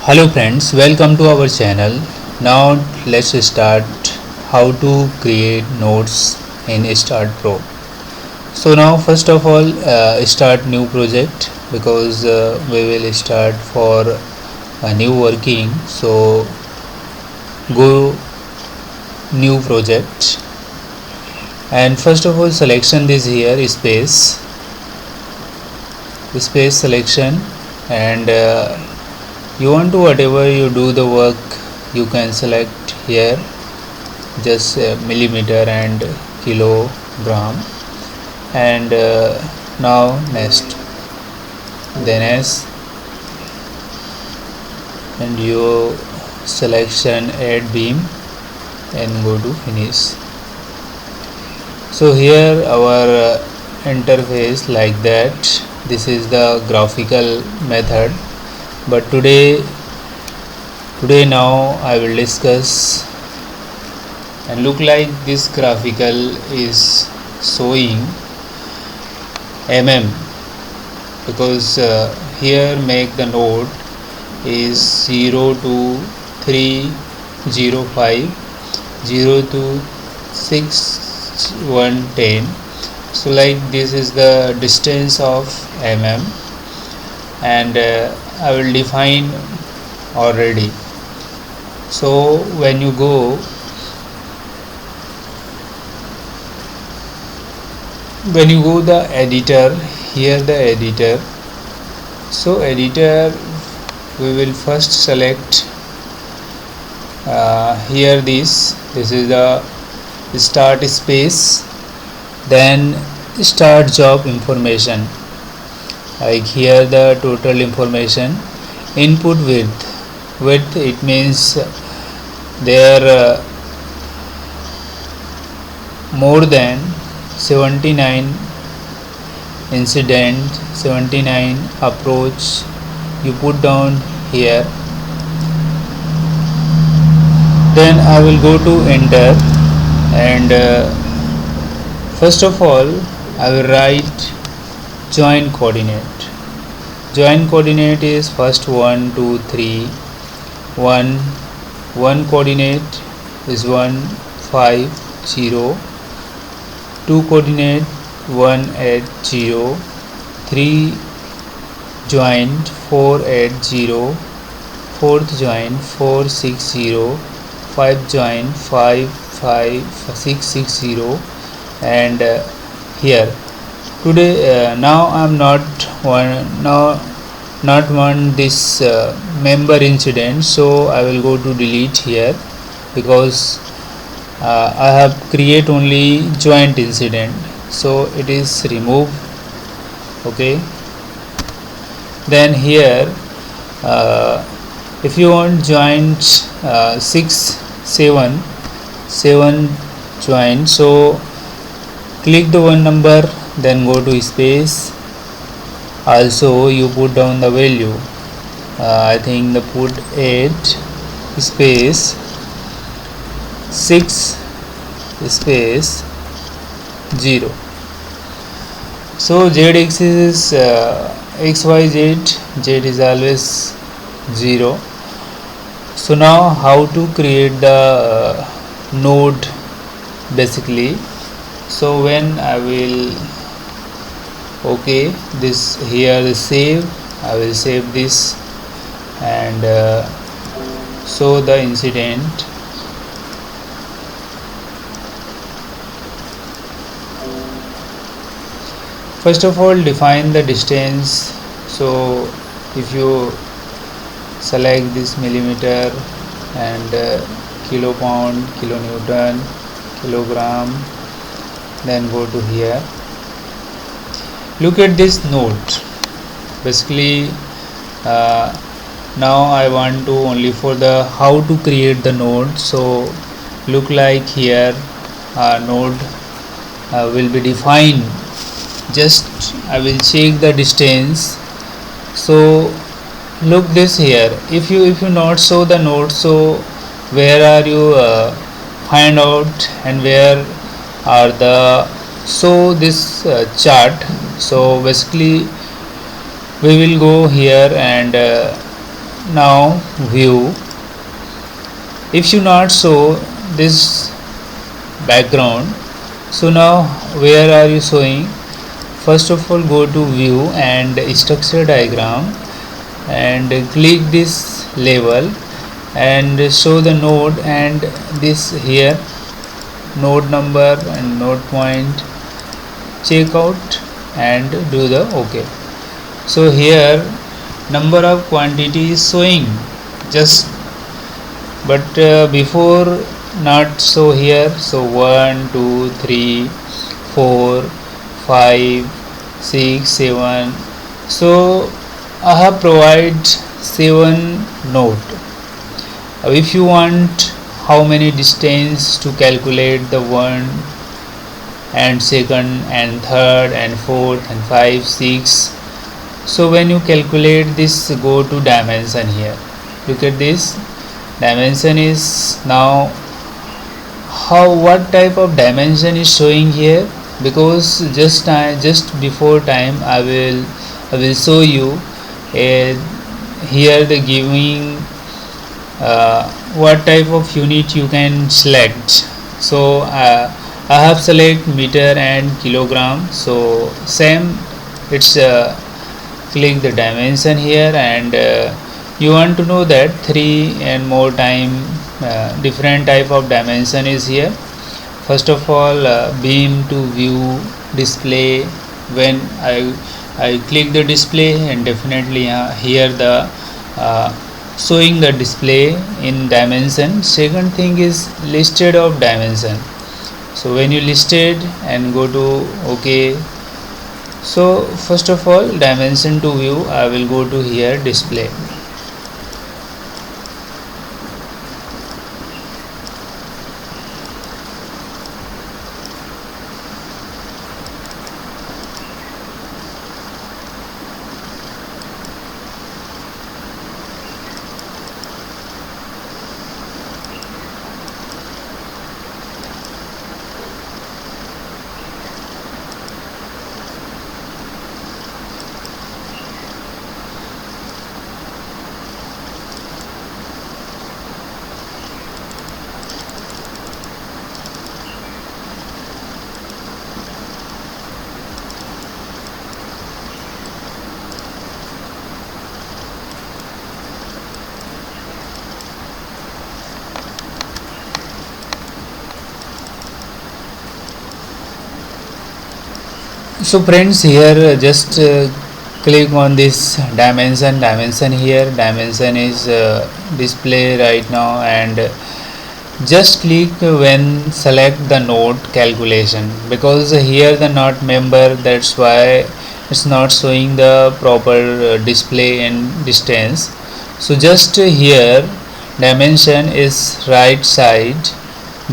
Hello friends, welcome to our channel. Now let's start how to create notes in Start Pro. So now first of all start new project because we will start for a new working. So go new project and first of all selection this here space selection and you want to whatever you do the work you can select here just millimeter and kilogram and now next then S and your selection add beam and go to finish. So here our interface like that. This is the graphical method, but today now I will discuss and look like this graphical is showing because here make the node is 0 to 305 0 to 6110. So like this is the distance of and I will define already. So when you go the editor, here the editor. So editor we will first select here this is the start space, then start job information, like here the total information, input width it means there more than 79 incident 79 approach you put down here. Then I will go to enter and first of all I will write join coordinate. Join coordinate is first 1 2 3 1 coordinate is 1 5 0, 2 coordinate 1 8 0, 3 joined 4 8 0, 4th join 4 6 0, 5 join 5 5 6 6 0 and here today now I am not want this member incident, so I will go to delete here because I have create only joint incident, so it is removed. Okay, then here if you want joint 6 7 joint, so click the one number, then go to space. Also you put down the value, I think the put 8 space 6 space 0. So z axis is xyz, z is always 0. So now how to create the node basically. So when I will this here is save, I will save this and show the incident. First of all define the distance. So if you select this millimeter and kilo pound, kilonewton, kilogram, then go to here. Look at this node. Basically now I want to only for the how to create the node. So look like here node will be defined. Just I will check the distance. So look this here, if you not show the node, so where are you find out and where are the so this chart. So basically we will go here and now view. If you not show this background, so now where are you showing? First of all, go to view and structure diagram and click this level and show the node and this here node number and node point, check out and do the OK. So here number of quantity is showing, just but before not so here. So 1 2 3 4 5 6 7, so I have provide 7 node. If you want how many distance to calculate the 1 and second and third and fourth and 5 6, so when you calculate this, go to dimension here. Look at this dimension is now what type of dimension is showing here, because just before time I will show you here the giving what type of unit you can select. So I have select meter and kilogram, so same it's click the dimension here and you want to know that 3 and more time different type of dimension is here. First of all beam to view display, when I click the display and definitely here the showing the display in dimension. Second thing is listed of dimension, so when you listed and go to OK. So first of all dimension to view, I will go to here display. So friends, here just click on this dimension here. Dimension is display right now, and just click when select the node calculation, because here the not member, that's why it's not showing the proper display and distance. So just here dimension is right side,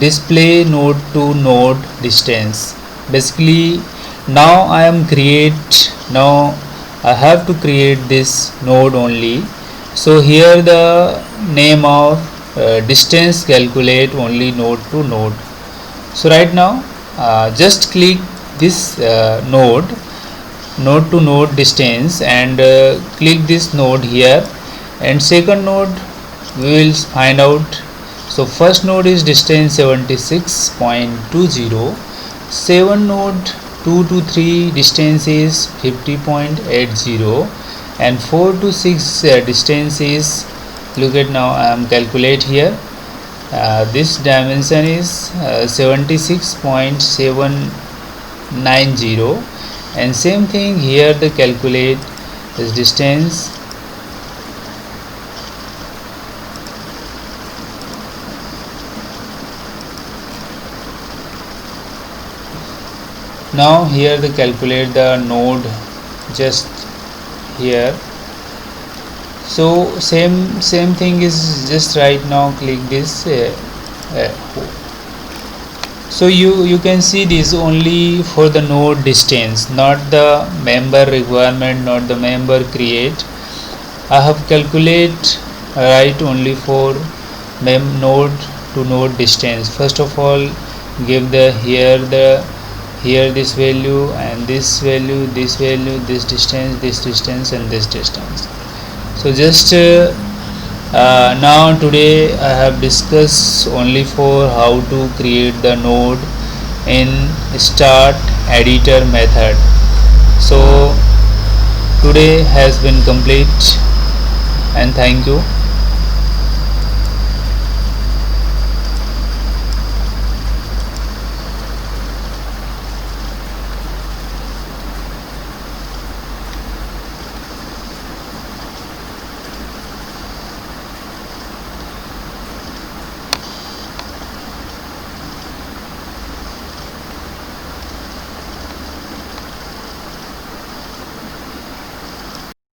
display node to node distance. Basically now I am now I have to create this node only. So here the name of distance calculate only node to node. So right now just click this node to node distance and click this node here, and second node we will find out. So first node is distance 76.20, 7 node 2 to 3 distance is 50.80, and 4 to 6 distance is, look at now I am calculate here this dimension is 76.790, and same thing here the calculate this distance. Now here the calculate the node just here. So same thing is just right now click this. So you can see this only for the node distance, not the member requirement, not the member create. I have calculate right only for node to node distance. First of all give the here this value and this value, this distance and this distance. So just Now today I have discussed only for how to create the node in start editor method. So today has been complete, and thank you.